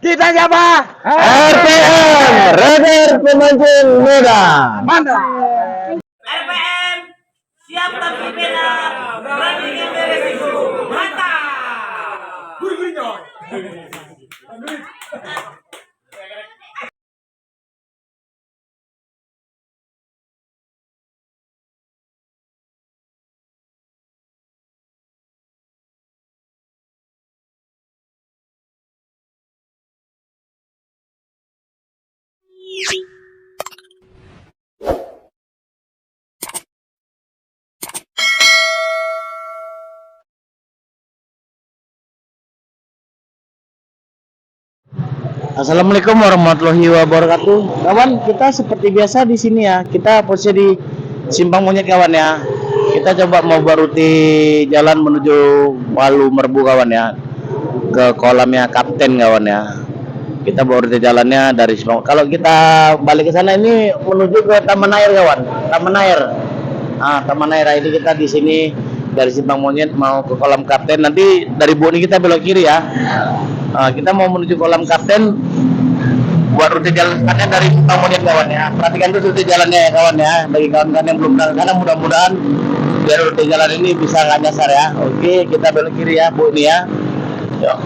Kita siapa? RPM, Radar Pemancing Medan. Mantap. RPM siap tapi beda, berani beresiko. Mantap. Assalamualaikum warahmatullahi wabarakatuh. Kawan, kita seperti biasa di sini ya. Kita posisi di Simpang Monyet kawan ya. Kita coba mau baruti jalan menuju Palu Merbu kawan ya. Ke kolamnya Kapten kawan ya. Kita baruti jalannya dari Simpang. Kalau kita balik ke sana ini menuju ke Taman Air kawan. Taman Air. Taman Air ini kita di sini dari Simpang Monyet mau ke kolam Kapten. Nanti dari Boni kita belok kiri ya. Kita mau menuju kolam Kapten buat rute jalannya dari Simpang Monyet kawan ya. Perhatikan tuh rute jalannya ya kawan ya. Bagi kawan-kawan yang belum tahu karena mudah-mudahan biar rute jalan ini bisa nggak nyasar ya. Oke, kita belok kiri ya Bu ini ya. Yuk.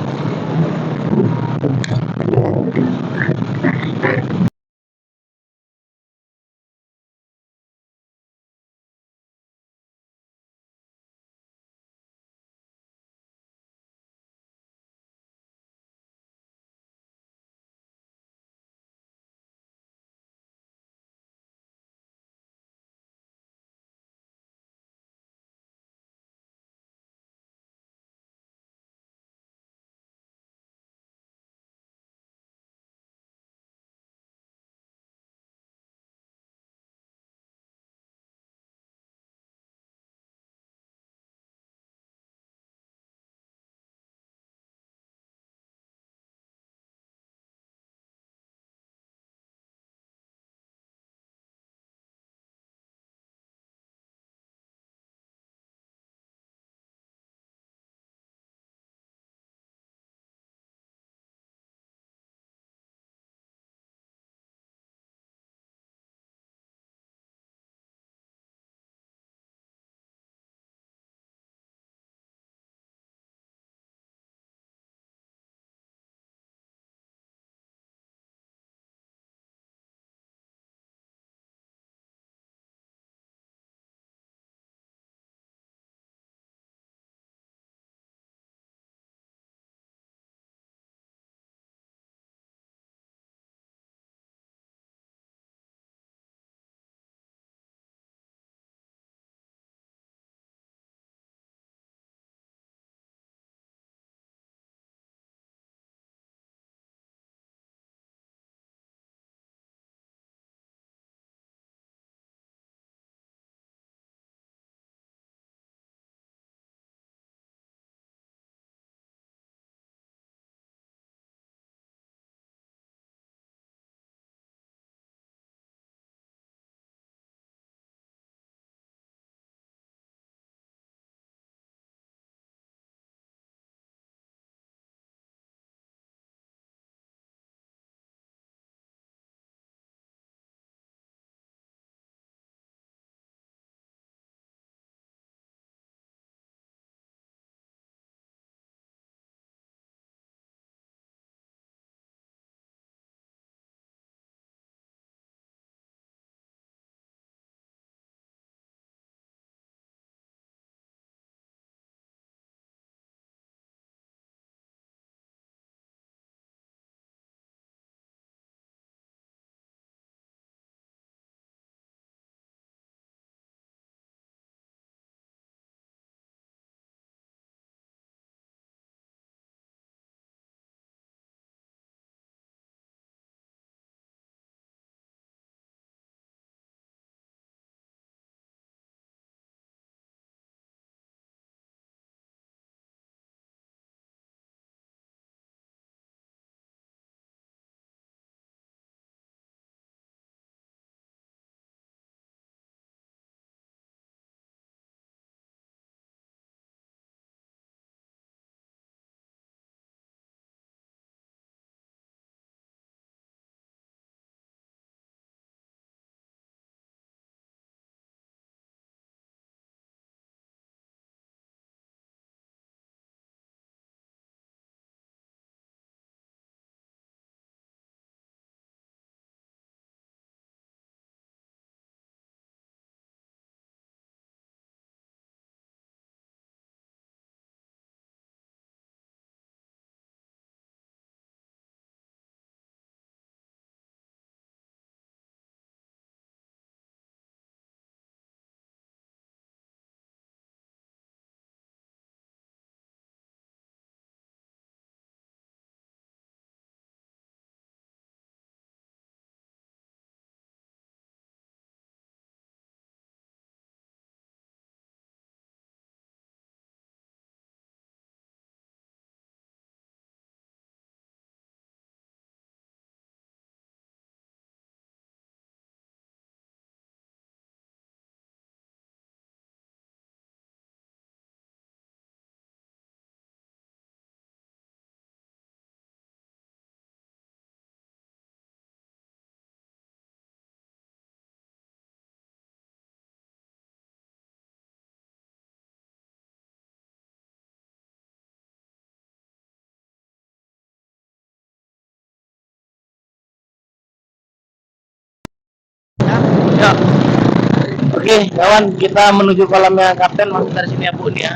Oke, kawan, kita menuju kolamnya Kapten. Masuk dari sini ya, Bu, nih ya.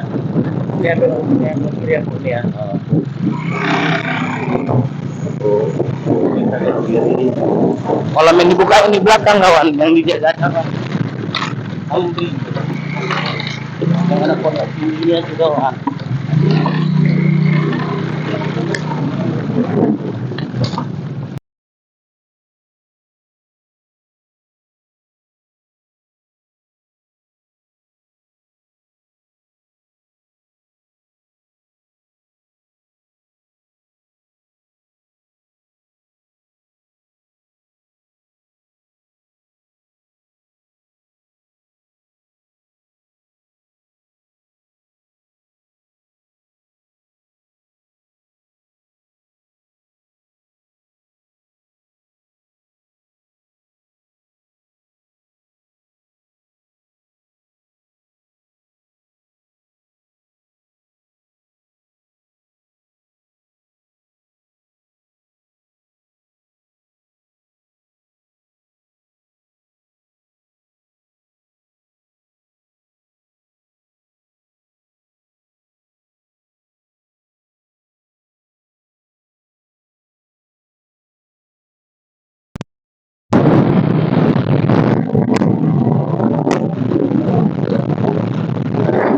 Lihat dulu, ya, kiri ya, Bu, nih ya. Kita lihat kiri. Kolam yang dibuka ini belakang, kawan, yang dijaga kawan. Ambil. Yang ada kotak tingginya juga, kawan.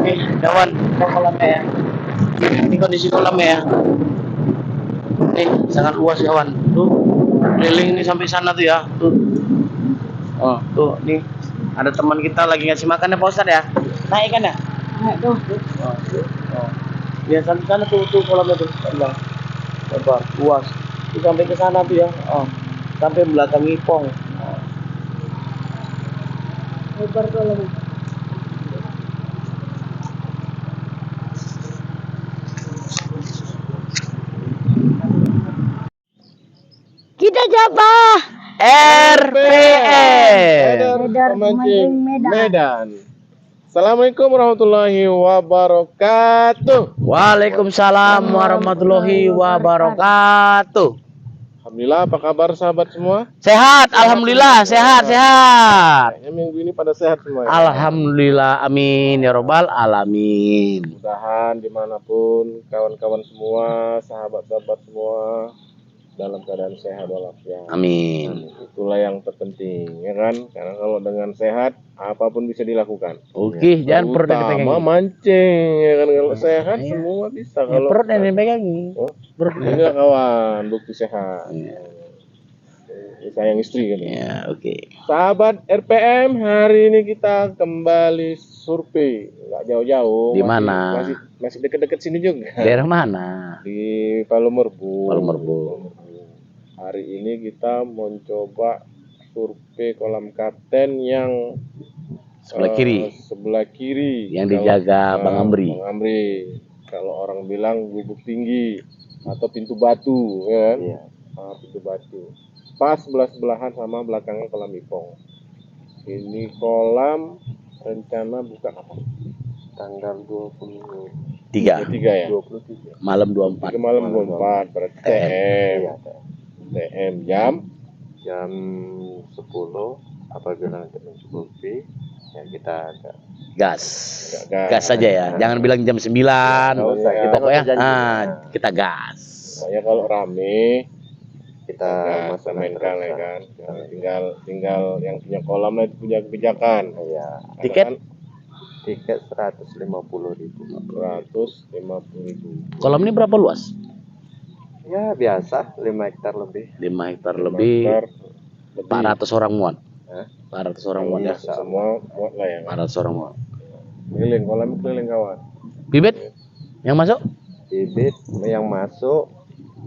Oke, kawan, kita kolamnya ya. Ini kondisi kolamnya ya. Sangat luas kawan. Tuh, keliling ini sampai sana tuh ya. Tuh. Oh, tuh, nih ada teman kita lagi ngasih makan ya, Pak Ustadz ya. Naik kan ya? Naik tuh. Oh, tuh. Oh. Lihat sampai sana tuh kolamnya tuh. Lebar, luas. Tuh sampai ke sana tuh ya. Oh, sampai belakang Ipong. Oh. Lebar kolamnya. Kita siapa? RPM. Pemancing Medan. Assalamualaikum warahmatullahi wabarakatuh. Waalaikumsalam warahmatullahi wabarakatuh. Alhamdulillah, apa kabar sahabat semua? Sehat, alhamdulillah, sehat. Kayaknya minggu ini pada sehat semua ya? Alhamdulillah, amin ya robbal alamin. Mudah-mudahan dimanapun kawan-kawan semua, sahabat-sahabat semua dalam keadaan sehat walafiat. Amin. Itulah yang terpenting, ya kan? Karena kalau dengan sehat, apapun bisa dilakukan. Oke, jangan perut yang Terutama dipegang. mancing, ya kan? Kalau sehat Iya. semua bisa. Ya, Kalau perut yang dipegang. Oh, Perut. ini kawan, bukti sehat. Iya. Sayang istri kan? Ya, oke. Sahabat RPM, hari ini kita kembali survei, nggak jauh-jauh. Di masih- mana? Masih deket-deket sini juga. Daerah mana? Di Palomerbu. Palomerbu. Hari ini kita mencoba survei kolam kapten yang Sebelah kiri. Sebelah kiri. Yang Kalau- dijaga Bang Amri. Bang Amri. Kalau orang bilang gubuk tinggi atau pintu batu, ya kan? Iya. Pintu batu. Pas sebelah-sebelahan sama belakangnya kolam Ipong. Ini kolam rencana buka kapan? Tanggal 3 23 ya? 23. malam 24. Ke malam 24 berarti TM. TM jam 10 apabila nanti mencukupi ya kita ada Gas. Gas. Gas saja ya. Jangan bilang jam 9. Nggak usah, kita Pokoknya nggak usah janji. kita gas. saya kalau rame kita kita masalah mainkan ya terus, kan. Tinggal yang punya kolam lah itu punya kebijakan. ya Tiket? Kan tiket 150.000 150.000. Kolam ini berapa luas? ya biasa 5 hektar lebih 5 hektar lebih. Hektar lebih. 400 orang muat. Hah? 400 orang muat ya. Bisa. Semua muat lah ya. 400 orang muat. Keliling kolam keliling kawan. Bibit yang masuk? bibit yang masuk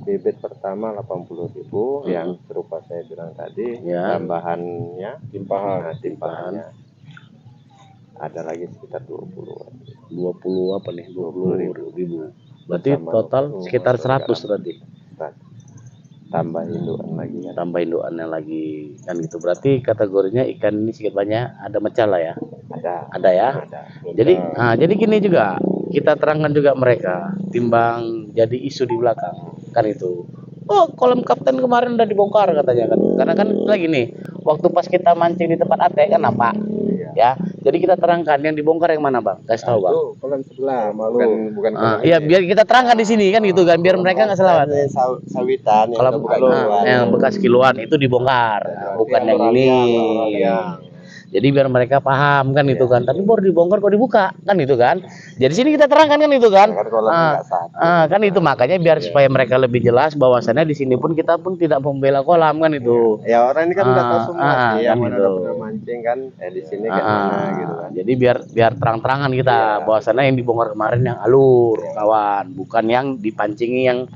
bibit pertama 80.000 yang serupa saya bilang tadi Ya. tambahannya Timpahan. timpahannya ada lagi sekitar 20 20 apa nih? 20 ribu. Berarti Sama total 20 sekitar sekarang. 100 berarti. tambah indukan lagi ya. Tambah indukannya lagi kan gitu. Berarti kategorinya ikan ini sedikit banyak ada mecah lah ya. Ada ya. Ada. Jadi gini juga kita terangkan juga mereka timbang jadi isu di belakang kan itu. Oh, kolam kapten kemarin udah dibongkar katanya kan. Karena kan lagi nih waktu pas kita mancing di tempat AT kan nampak. Ya, jadi kita terangkan yang dibongkar yang mana bang? Kasih tahu bang. Itu kolam sebelah, malu. Bukan kolam Iya, ini. biar kita terangkan di sini kan gitu kan, biar mereka nggak selamat. Ini sawitan yang Kalau kebuka kiloan. yang bekas kiloan itu dibongkar, bukan yang ini. Jadi biar mereka paham kan itu kan. Tapi baru dibongkar kok dibuka kan itu kan. Jadi sini kita terangkan kan itu kan. Kan kolamnya nggak satu. Kan itu makanya biar supaya mereka lebih jelas bahwasannya di sini pun kita pun tidak membela kolam kan itu. Ya orang ini kan udah tahu semua sih, yang kan mana gitu. udah pernah mancing kan, di sini kan mana gitu kan. Jadi biar terang-terangan kita bahwasannya yang dibongkar kemarin yang alur kawan, bukan yang dipancingi yang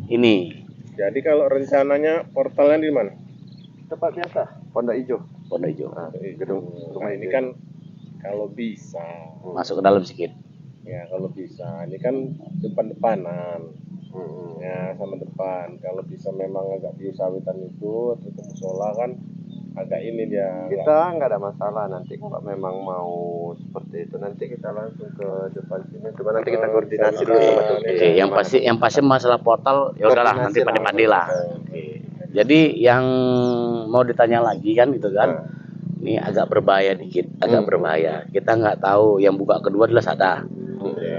ini. Jadi kalau rencananya portalnya di mana? Tempat biasa, Pondok Hijau. Pondok Hijau. Gedung Nah, ini kan kalau bisa, Masuk ke dalam sedikit. ya kalau bisa, ini kan depan-depanan, ya sama depan. Kalau bisa memang agak di sawitan itu atau ke musola kan agak ini dia. Kita nggak ada masalah nanti kalau memang mau seperti itu, nanti kita langsung ke depan sini. Coba nanti kita koordinasi dulu sama Tuki. Oke, yang pasti masalah portal ya udahlah nanti pandi-pandi lah. Oke. Jadi yang mau ditanya lagi kan gitu kan. Ini agak berbahaya dikit, agak berbahaya. Kita nggak tahu yang buka kedua jelas ada.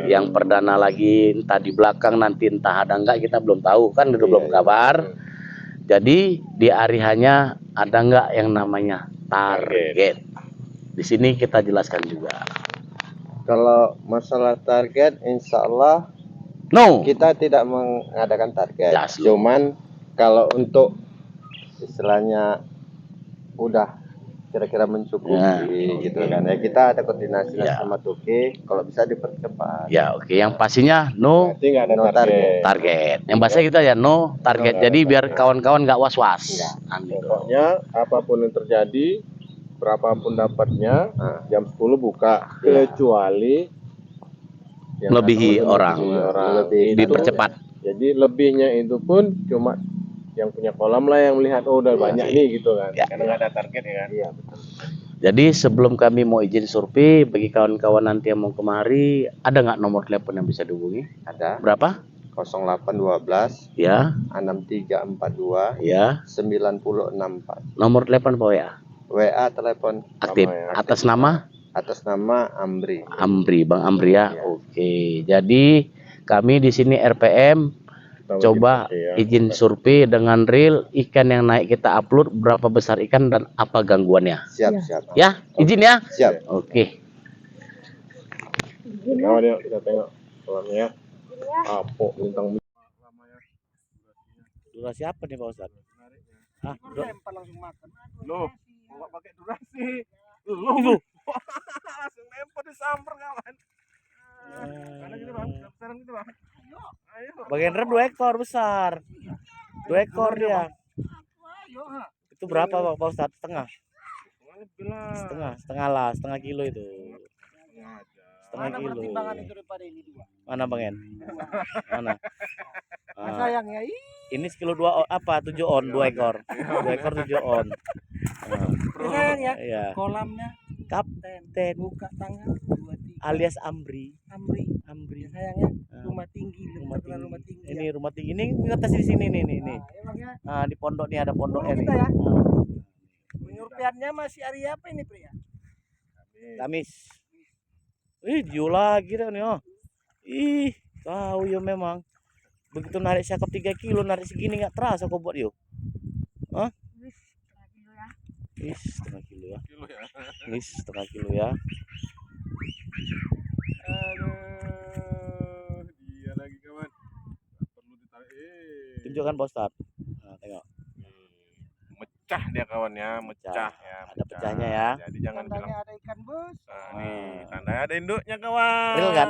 Yang perdana lagi entah di belakang nanti entah ada nggak kita belum tahu kan itu belum kabar. Jadi di Arihannya ada nggak yang namanya target? Di sini kita jelaskan juga. Kalau masalah target, insya Allah No. kita tidak mengadakan target. Yes. Cuman kalau untuk istilahnya udah kira-kira mencukupi gitu kan ya, kita ada koordinasi sama Tuki, kalau bisa dipercepat. Ya oke, yang pastinya no Berarti nggak ada No target. Yang pasti kita ya no target. Jadi biar kawan-kawan nggak was-was. Pokoknya apapun yang terjadi, berapapun dapatnya, jam 10 buka, kecuali yang Melebihi satu orang. Itu- Dipercepat. Jadi lebihnya itu pun cuma yang punya kolam lah yang melihat, oh udah banyak nih gitu kan. Karena nggak ada target ya kan. Iya betul. Jadi sebelum kami mau izin survei, bagi kawan-kawan nanti yang mau kemari, ada nggak nomor telepon yang bisa dihubungi? Ada Berapa? 0812 Ya, 6342 ya. 9064. Nomor telepon Pak ya? WA telepon Aktif. Atas nama Amri. Amri, Bang Amri ya. Oke. Jadi kami di sini RPM coba izin survei dengan real ikan yang naik kita upload, berapa besar ikan dan apa gangguannya. Siap. Ya, izin ya. Siap. Oke. Kawan yuk kita tengok kolamnya ya. Apok bintang. Durasi apa nih Pak Ustadz? Ah, Loh, nggak pakai durasi. Loh, langsung lempar di samper kawan. Karena gitu bang, sekarang gitu bang. Ayo. bagian rem 2 ekor besar. 2 ekor dia. Itu berapa Pak Ustadz? Setengah lah, setengah kilo itu. Setengah kilo. Mana Bang En? Mana? Sayangnya Ini sekilo 2 apa 7 on 2 ekor. 2 ekor 7 on. sayang ya. Iya. Kolamnya Kapten buka tangan 23 alias Amri. Amri. Sayangnya rumah tinggi, Rumah terkenal rumah tinggi. tinggi. Ini rumah tinggi ini atas di sini nih. Emangnya Nah, di pondok nih ada pondoknya nih. kita ya? Nah, penyurpiannya masih hari apa ini pria? Kamis. Dio lagi dah nih. Ih, tahu ya memang. Begitu narik cakep 3 kilo, narik segini nggak terasa kok buat yo. Hah? Setengah kilo ya. Setengah kilo ya. Aduh, dia lagi kawan. Perlu ditarik. Tunjukkan Pak Ustadz. Nah, tengok. Mecah dia kawan ya, mecah ya. Ada pecahnya ya. Jadi jangan bilang. Tandanya ada ikan bos. Nah, nih, tandanya ada induknya kawan. Real kan?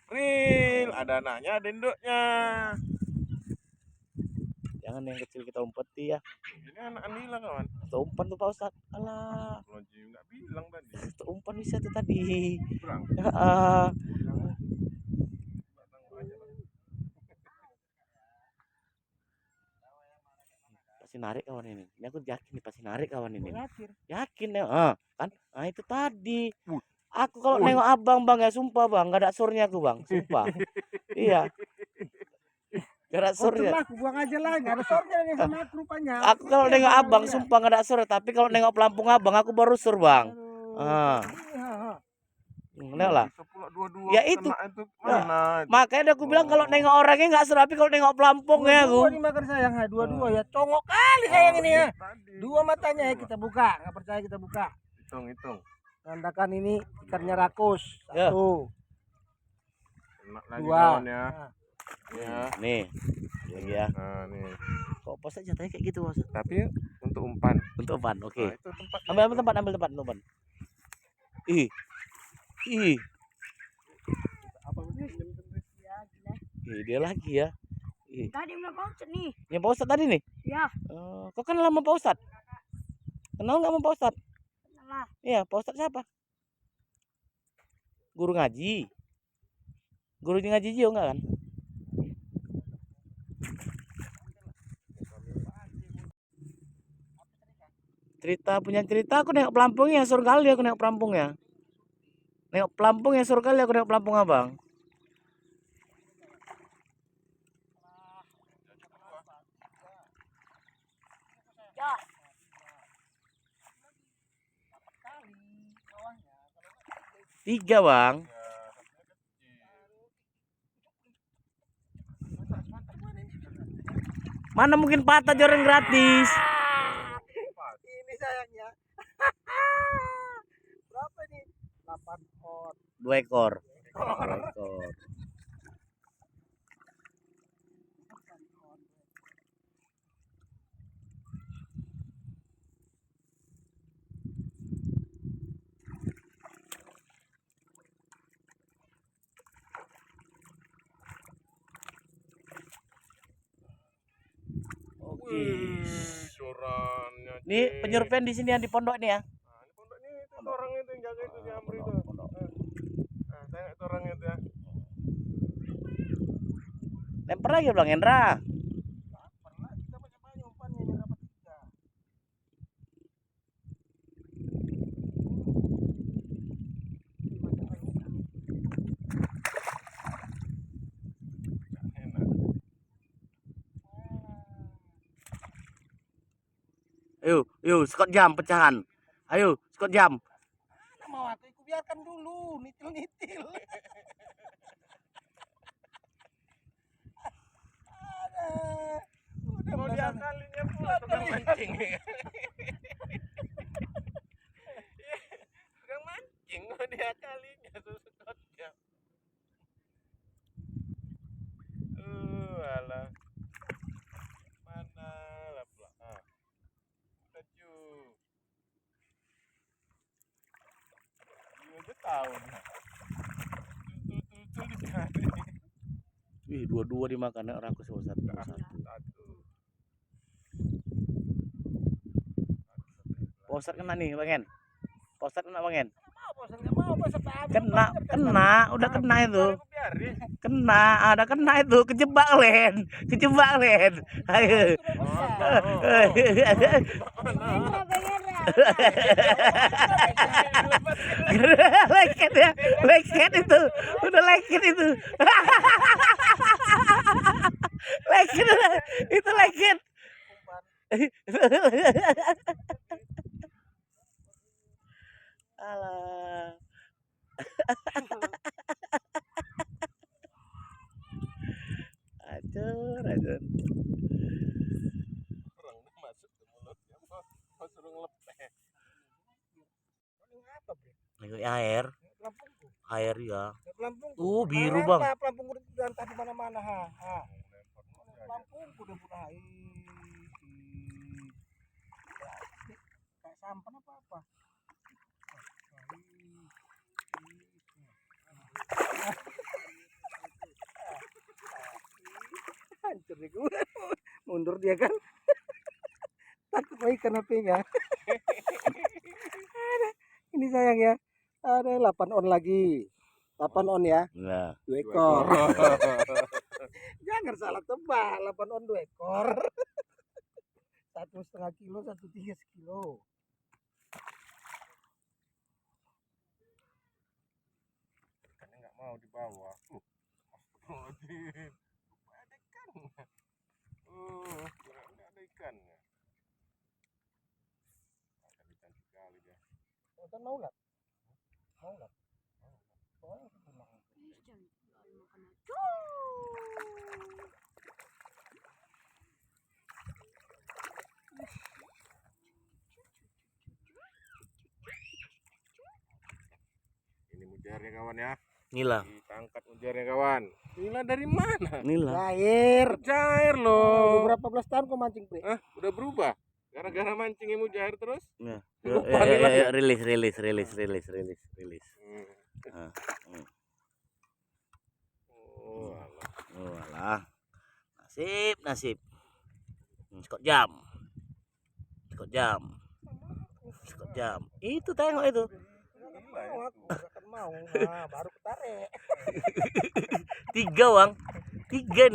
Real, ada anaknya, ada induknya. Jangan yang kecil kita umpeti ya. Ini anak Anila kawan. Atau umpan tuh Pak Ustadz. Alah, Lojim nggak bilang tadi. itu umpan bisa tuh tadi. Kurang. Heeh. Pasti narik kawan ini. Ini aku yakin nih pasti narik kawan ini. Yakin ya. Kan? Nah itu tadi. Aku kalau nengok abang bang ya sumpah bang, nggak ada surnya aku bang, sumpah. Iya. Gak ada surnya. Lah, aku buang aja lah, nggak ada sornya nih sama aku rupanya. Aku kalau nengok abang sumpah gak ada sur, tapi kalau nengok pelampung abang aku baru sur bang. Ah, enggak lah. Bisa pula dua-dua Ya itu. kena itu mana? Makanya aku bilang kalau nengok orangnya nggak sur, tapi kalau nengok pelampungnya Dua aku. dimakan sayang, ha. Dua-dua ya. Congok kali sayang ini ya. Tadi. Dua matanya ya kita buka, nggak percaya kita buka. Hitung. Tandakan ini ikannya rakus. Ya. Satu, Kena lagi dua. kawan ya. Nah, Ya. Nih, lagi ya. Nah, nih. Kok pos aja kayak gitu mas? Tapi untuk umpan. Untuk ban, oke. Nah, itu tempat. Ambil tempat. Ih. Ih, dia lagi ya. Ih. Tadi belum konsep nih. Yang Pak Ustadz tadi nih? Ya, Kok kan lama Pak Ustadz? Kenal nggak sama Pak Ustadz? kenal. Iya, Pak Ustadz siapa? Guru ngaji. Guru ngaji Jio enggak kan? Cerita aku nengok pelampungnya sur kali aku nengok pelampungnya. Nengok pelampungnya sur kali aku nengok pelampung abang. Ya, 3 bang. Mana mungkin patah jorong gratis. ini sayangnya. Berapa nih? 8 pot. 2 ekor. 2 ekor. Oke. Surannya. Ini penyerpian di sini yang di pondok nih ya. Nah, ini pondok ini itu orang itu yang jaga itu si Amri itu. Pondok. Nah, tengok itu orangnya itu ya. Lempar lagi Bang Hendra. Pernah kita banyak umpannya yang dapat 3. Ayo, skot jam pecahan. Ayo, skot jam. Mana mau aku biarkan dulu, nitil-nitil. Ada. Udah Mau dia kalinya pula tukang mancing. Tukang mancing mau dia kalinya susutnya. Alah. Mana lah pula. Ah. Taju. Dia aja tahu nih. Tutul dicari. Wih, dua-dua dimakan ya rakus satu. Posat kena nih, Bang En. Posat kena Bang En. Kena, udah kena itu. Kena, ada kena itu, kejebak Len. Ayo. Leket ya, leket itu, udah leket itu. Leket, itu leket. Alah. Acur. Orang masuk ke mulutnya, mau suruh ngelepeh. Ini air ya. Biru Bang. Bang. Pelampung udah digantar di mana-mana ha. Pelampung udah mulai. Kayak sampan apa-apa. Hancur nih gue. Mundur dia kan. Takut mau ikan apinya. Ini sayang ya. Ada 8 on lagi. 8 on ya. Nah, 2 ekor. Jangan salah tebak. 8 on 2 ekor. 1,5 kilo, 1,3 kilo. Ikannya nggak mau dibawa. Astagfirullahaladzim. kira nggak ada ikannya. Tapi cantik sekali dia. Kan mau nggak? Mau nggak? Soalnya aku bilang. Christian, lagi makan aja. Ini mujarnya kawan ya. Nila. Ditangkap mujarnya kawan. Nila dari mana? Nila. Cair. Cair loh. Beberapa belas tahun kau mancing, Bre. Hah? Udah berubah? Gara-gara mancing mujair terus? Ya. Lupa Nila ya? Rilis. Ah. Oh, alah. Oh alah. Nasib. Skot jam. Itu tengok itu. Mau aku nggak akan mau. Nah, baru ketarik. 3 Bang. 3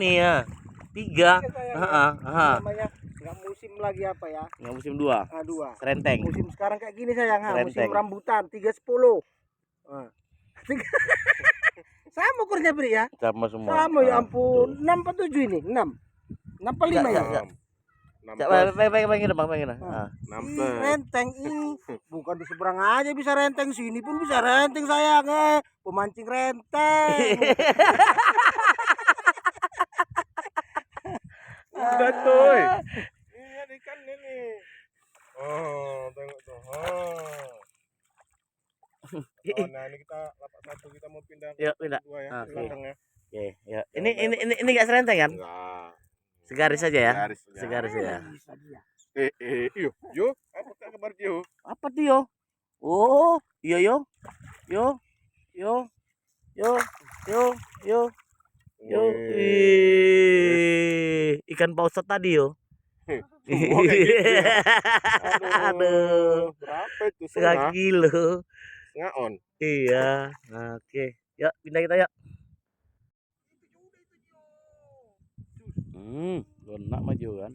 nih ya. 3. Namanya nggak musim lagi apa ya? Yang musim 2. Ah, 2. Serenteng. Musim sekarang kayak gini sayang, musim Serenteng. rambutan 310. Nah. Sama ukurnya, Bri ya? Sama semua. Sama ya ampun. 6 apa 7 ini? 6. 6 apa 5 ya? Pengen Bang. Ah. Ih, renteng ini. Bukan di seberang aja bisa renteng, sini pun bisa renteng sayang. Pemancing renteng. Udah coy. Ini ada ikan ini. Oh, tengok tuh. Oh. Nah, ini kita lapak satu, kita mau pindah ke Yuk, pindah. dua ya, Ah, ke belakang ya. Oke, ya. Ini enggak serenteng kan? Enggak. Segaris saja ya. Garis aja. Segaris ya. Bisa dia. Yo, apa kak kabar Yo? Apa tuh yo? Oh, iya yo. Yo. Ikan pausat tadi yo. Semua kayak gitu ya. Aduh. Berapa itu? Setengah kilo. Setengah on. Iya. Oke. Yuk, pindah kita yuk. Lunak maju kan.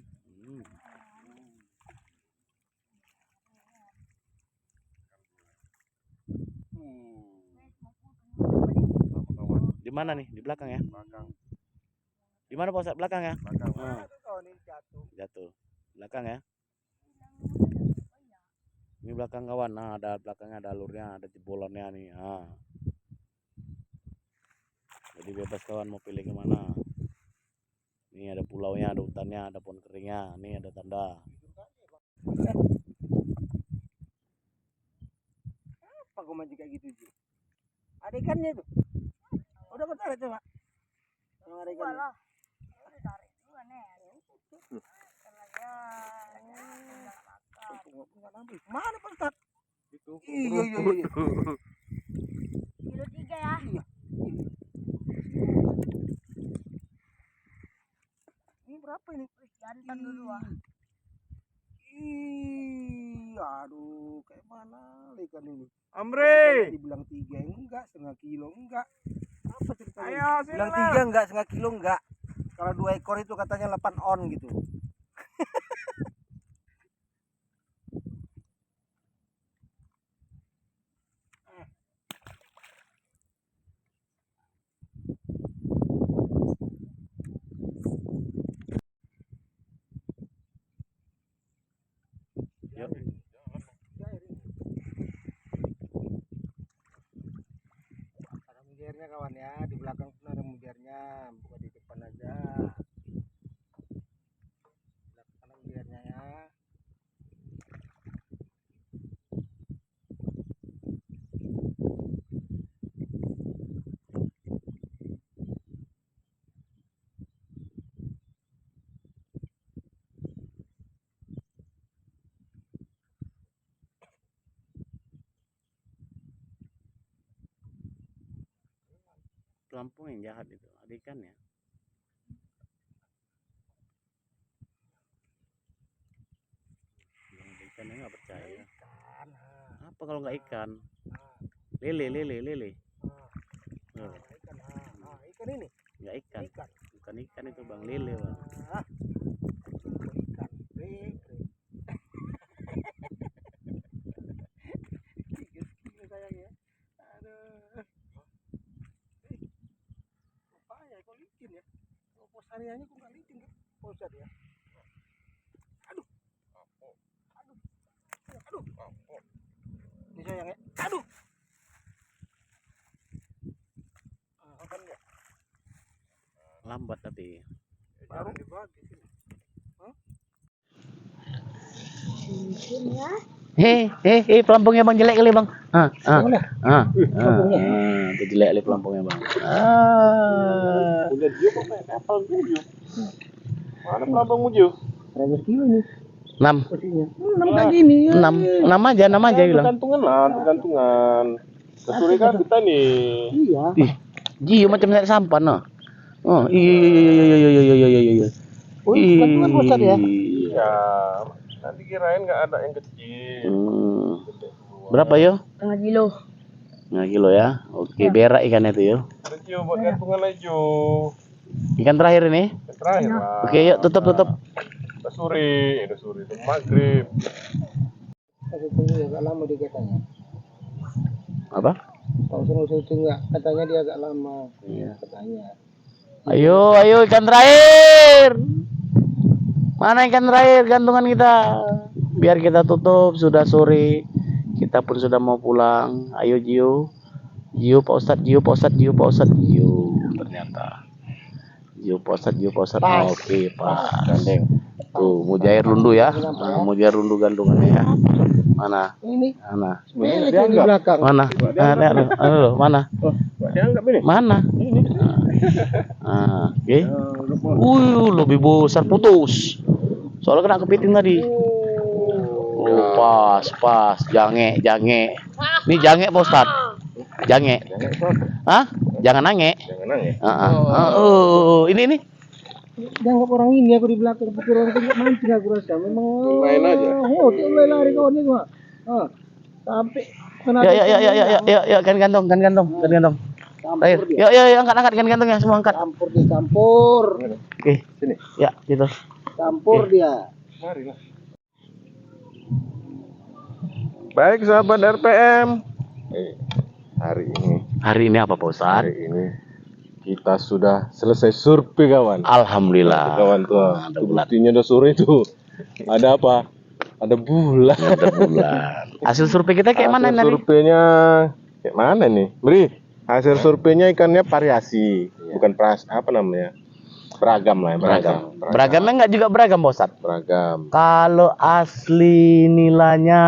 Di mana nih? Di belakang ya? Belakang. Di mana Pak Ustadz? Belakang ya? Belakang. Oh, ini jatuh. Jatuh. Belakang ya? Ini belakang kawan. Nah, ada belakangnya, ada alurnya, ada jebolannya nih. Nah. Jadi bebas kawan mau pilih kemana. Ini ada pulaunya, ada hutannya, ada pohon keringnya. Ini ada tanda. Apa kau mancing kayak gitu, Ji? Ada ikannya itu. Udah kau tarik coba. Kalau ada ikannya. Walah. Ini tarik juga nih. Mana Pak Ustaz? Itu. Iya. Kilo 3 ya. Ini berapa ini? Jantan dulu ah. Aduh, kayak mana ikan ini? Amri. Dibilang 3 enggak, setengah kilo enggak. Apa ceritanya? Ayo, sini Bilang lah. 3 enggak, setengah kilo enggak. Kalau 2 ekor itu katanya 8 on gitu. Ada mujarnya kawan ya, di belakang pun ada mujarnya, bukan di depan aja. Belakang ada mujarnya ya. Pelampung yang jahat itu. Ada ikannya. Ikannya nggak percaya. Ikan. Apa kalau nggak ikan? Lele. Ikan. Ikan ini. Nggak ikan. Ikan. Bukan ikan itu bang, lele bang. Ikan. Ini sayang ya. Aduh. Apa ya kau licin ya? Ustaz ya. Aduh. Ini sayang ya. Aduh. Makan enggak? Lambat tapi. Baru dibagi sini. Pelampungnya bang jelek kali bang. Itu jelek kali pelampungnya bang. Punya Jio kok kayak kapal Jio. Mana pelampung Jio? 100 kilo nih 6. posisinya. 6 kali ini ya. 6 aja bilang. Tergantungan. Kesuri kan kita nih. Iya. Ih, Gio macam naik sampan no. Oh, iya. Oh, gantungan Ustaz ya. Ya, nanti kirain nggak ada yang kecil. Berapa yo? Setengah kilo. 5 kilo ya. Oke, berak ikan itu yo. Ada Jio buat gantungan aja. Ikan terakhir ini. Yang terakhir lah. Oke, yuk tutup. Udah sore itu maghrib. Saya tunggu agak lama dia katanya. Apa? Kalau saya tunggu katanya dia agak lama. Iya. Katanya. Ayo ikan terakhir. Mana ikan terakhir gantungan kita? Biar kita tutup, sudah sore. Kita pun sudah mau pulang. Ayo Gio. Pak Ustadz. Ternyata. Pak Ustadz. Oke, Pak. Gandeng. Tuh, Mujair lundu ya. Mujair lundu gantungannya ya. Mana? Ini. Mana? Ini di belakang. Mana? Aduh, mana? Dianggap ini. Mana? Oke. Lebih besar putus. Soalnya kena kepiting tadi. Oh, pas. Jange. Ini jange Pak Ustadz. Jange. Hah? Jangan nange. Jangan nangis. Ini. Dianggap orang ini aku di belakang pikir orang itu mancing aku rasa. Memang Main aja. Oh, dia mulai lari kawannya gua. Sampai kena Ya, kan gantong. Ayo, angkat kan gantongnya semua angkat. campur. Oke, Sini. ya gitu. Campur dia. Mari lah. Baik sahabat RPM. Hari ini apa Pak Ustadz? Hari ini kita sudah selesai survei kawan. Alhamdulillah. Kawan tuh, Ada bulan. buktinya udah sore itu. Ada apa? Ada bulan. Hasil survei kita kayak mana Hasil tadi? surveinya kayak mana nih? Beri. Hasil surveinya ikannya variasi, bukan apa namanya? Beragam lah, Beragamnya nggak juga beragam Pak Ustadz? Beragam. Kalau asli nilainya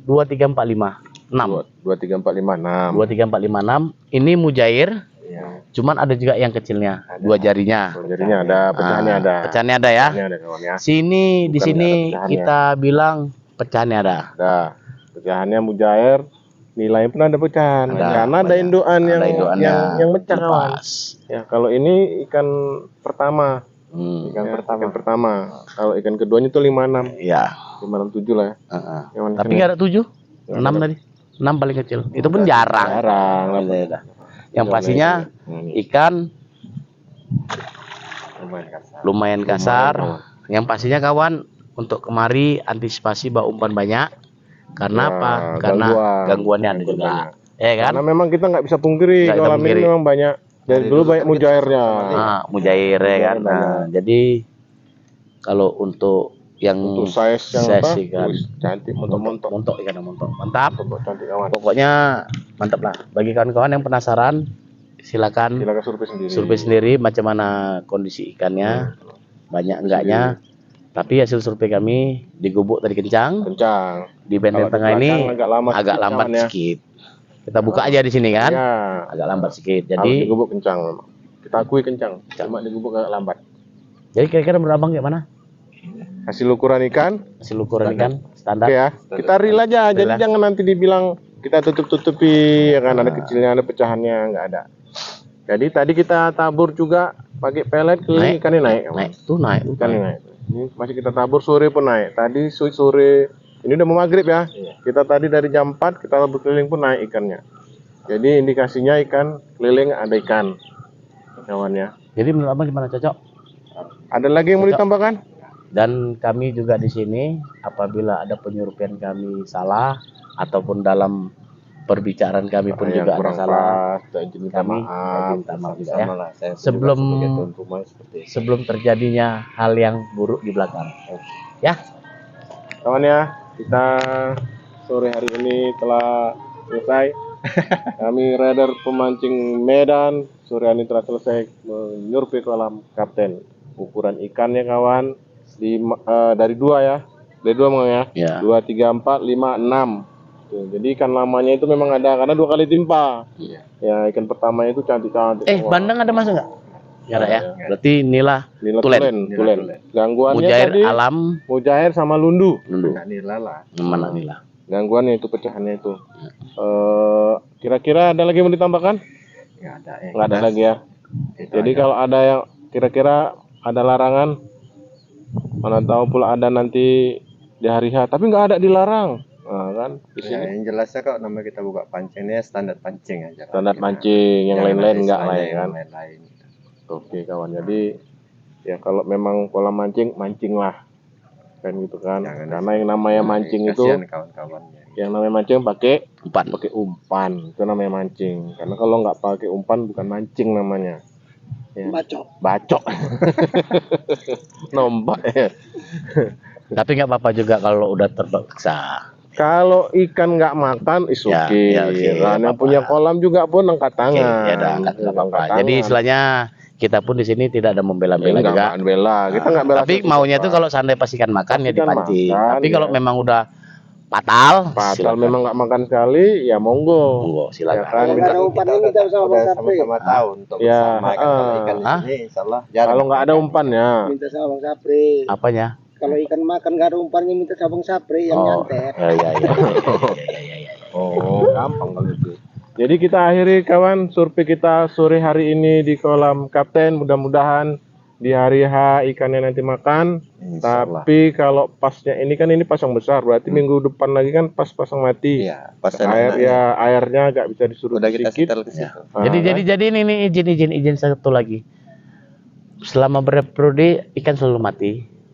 2345 6. 2345 6. 2345 6. Ini mujair. Iya. Cuman ada juga yang kecilnya, Ada. 2 jarinya. Jadinya ada, pecahannya ada. Pecahannya ada ya. Pecahannya ada kawan ya. Di Bukan nggak sini ada pecahannya. kita bilang pecahannya ada. Ada. Pecahannya mujair, nilainya pun ada pecahan. Ada, Karena ada banyak. induan yang Ada induannya. yang mecah kawan. Lepas. Ya, kalau ini ikan pertama. Ikan Ya, pertama. Kalau ikan keduanya itu 56. Ya. 567 lah ya. Yang Tapi nggak ada 7, 6 tadi. 6 paling kecil. Itu pun jarang. Jarang lah. Beda. Yang pastinya ikan lumayan kasar. Yang pastinya kawan, untuk kemari antisipasi bawa umpan banyak. Karena Ya, apa? Karena gangguannya ada juga. Ya kan? Karena memang kita nggak bisa pungkiri Nggak kita kolam ini pungkiri. memang banyak. Dari dulu banyak mujairnya. Mujair ya kan. Nah, jadi kalau untuk yang Untuk size yang apa? ikan Wih, cantik montok-montok. ikan montok. Mantap. Cantik kawan. Pokoknya mantap lah. Bagi kawan-kawan yang penasaran, silakan Silakan survei sendiri. survei sendiri macam mana kondisi ikannya, banyak enggaknya. Tapi hasil survei kami di Gubuk tadi kencang, Kencang. di benteng Kalau di tengah ini belakang agak lambat sedikit, kawan ya. sedikit. Kita buka aja di sini kan, Ya. agak lambat sedikit. Kalau di Jadi, gubuk kencang memang. Kita akui kencang. Cuma di gubuk agak lambat. kira-kira menurut abang kayak mana? Hasil ukuran ikan. Hasil ukuran ikan standar? Oke ya. Kita real aja. Jadi Real. jangan nanti dibilang kita tutup-tutupi ya kan, ada kecilnya, ada pecahannya, nggak ada. Jadi tadi kita tabur juga pakai pelet keliling, ikannya naik. kawan. Naik, tuh naik. Ikannya naik. Ini masih kita tabur sore pun naik. Tadi sore ini udah mau maghrib ya. Kita tadi dari jam 4 kita tabur keliling pun naik ikannya. Jadi indikasinya ikan keliling ada ikan kawannya. Jadi menurut abang gimana, cocok? Ada lagi yang mau ditambahkan? Dan kami juga di sini apabila ada penyurveian kami salah ataupun dalam perbicaraan kami pun yang juga ada kurang salah. pas, kita izin minta Kami maaf. minta maaf juga Sama ya. lah, saya pun Sebelum- juga sebagai tuan rumah seperti itu. Sebelum terjadinya hal yang buruk di belakang. Ya, Kawan ya, kita sore hari ini telah selesai. Kami raider pemancing Medan sore ini telah selesai menyurvei kolam kapten. Ukuran ikannya kawan dari 2 ya, dari 2 Bang ya. Ya. 2, 3, 4, 5, 6. Tuh, jadi ikan lamanya itu memang ada karena 2 kali timpa. Iya. Ya ikan pertama itu cantik-cantik. Wah. bandeng ada masuk nggak? Ya, Ra, ya. Ada. Berarti inilah Nila tulen. tulen. Gangguannya mujair tadi alam mujair sama lundu. dulu. Enggak nila lah. Mana inilah. Gangguannya itu pecahannya itu. Kira-kira ada lagi yang mau ditambahkan? Enggak ada. Nggak ada lagi ya. Jadi kalau ada yang kira-kira ada larangan, mana tahu pula ada nanti di hari H, tapi nggak ada dilarang, nah, kan? Di Ya, sini yang jelasnya kalau nama kita buka pancing ini standar pancing aja. standar mancing, yang Jangan lain-lain ada nggak istilahnya lah ya yang kan? lain-lain. Oke kawan, jadi ya kalau memang pola mancing, mancing lah, kan gitu kan? Jangan Karena yang namanya mancing itu, kasihan kawan-kawannya. yang namanya mancing pakai Umpan. umpan, itu namanya mancing. Karena kalau nggak pakai umpan bukan mancing namanya. Ya. Bacok. Nombak ya. Tapi nggak apa-apa juga kalau udah terpaksa. Kalau ikan nggak makan, is Ya, oke. ya, oke, Kan nggak yang apa-apa. punya kolam juga pun angkat Oke, tangan. ya udah nggak apa-apa. Angkat Jadi tangan. istilahnya kita pun di sini tidak ada membela-bela Enggak, juga. nggak bela. Kita nggak bela. Tapi maunya tuh kalau seandainya pas ikan makan Pas ya ikan dipancing. makan, Tapi kalau ya. memang udah fatal, Pasal silakan. memang nggak makan sekali, ya monggo. Monggo, Ya silakan. kan, Kalau minta- nggak ada umpan ini kita sama udah Bang Sapri. sama-sama tahu untuk Ya, bersama kan kalau ikan di ah. sini insyaallah jarang. kalau nggak ada umpannya, Minta sama Bang Sapri. Apanya? Kalau ikan makan nggak ada umpannya minta sama Bang Sapri yang Oh, nyantet. ya. oh gampang kalau itu. Jadi kita akhiri kawan survei kita sore hari ini di kolam kapten. Mudah-mudahan di hari H ikannya nanti makan. Insyaallah. Tapi kalau pasnya ini kan ini pasang besar, berarti minggu depan lagi kan pas pasang mati. Iya, pas Air ya airnya agak bisa disuruh udah kita sedikit. setel ke situ. Ah, Jadi ini nih izin satu lagi. Selama bereproduksi ikan selalu mati.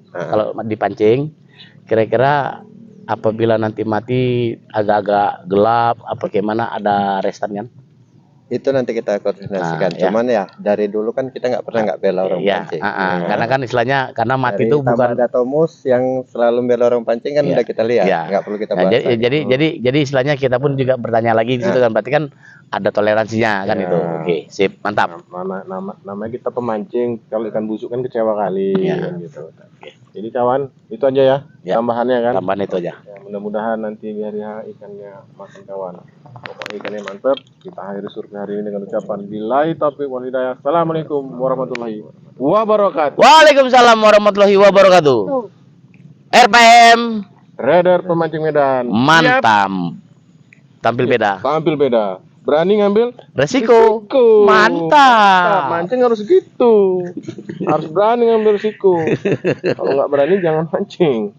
Kalau dipancing, kira-kira apabila nanti mati agak-agak gelap apa gimana ada restan kan? Itu nanti kita koordinasikan. Ah, ya. Cuman ya dari dulu kan kita nggak pernah nggak bela orang Ya, pancing. karena kan istilahnya karena mati Dari itu bukan. Tamada Tomus yang selalu bela orang pancing kan Iya. udah kita lihat. Iya. Nggak perlu kita Nah, bahas. jadi istilahnya kita pun juga bertanya lagi di situ kan berarti kan ada toleransinya kan Ya. itu. Oke, sip, mantap. namanya kita pemancing, kalau ikan busuk kan kecewa kali Ya. kan gitu. Jadi kawan, itu aja ya, Ya. tambahannya kan. Tambahan itu aja. Ya, mudah-mudahan nanti di hari H ikannya makan kawan. Pokoknya ikannya mantep. Kita akhiri survei hari ini dengan ucapan billahi taufiq wal hidayah. Assalamualaikum warahmatullahi wabarakatuh. Waalaikumsalam warahmatullahi wabarakatuh. RPM Raider pemancing Medan. Siap. mantap. Tampil beda. Tampil beda. Berani ngambil Resiko. risiko. Mantap. Mancing harus gitu. Harus berani ngambil risiko. Kalau nggak berani jangan mancing.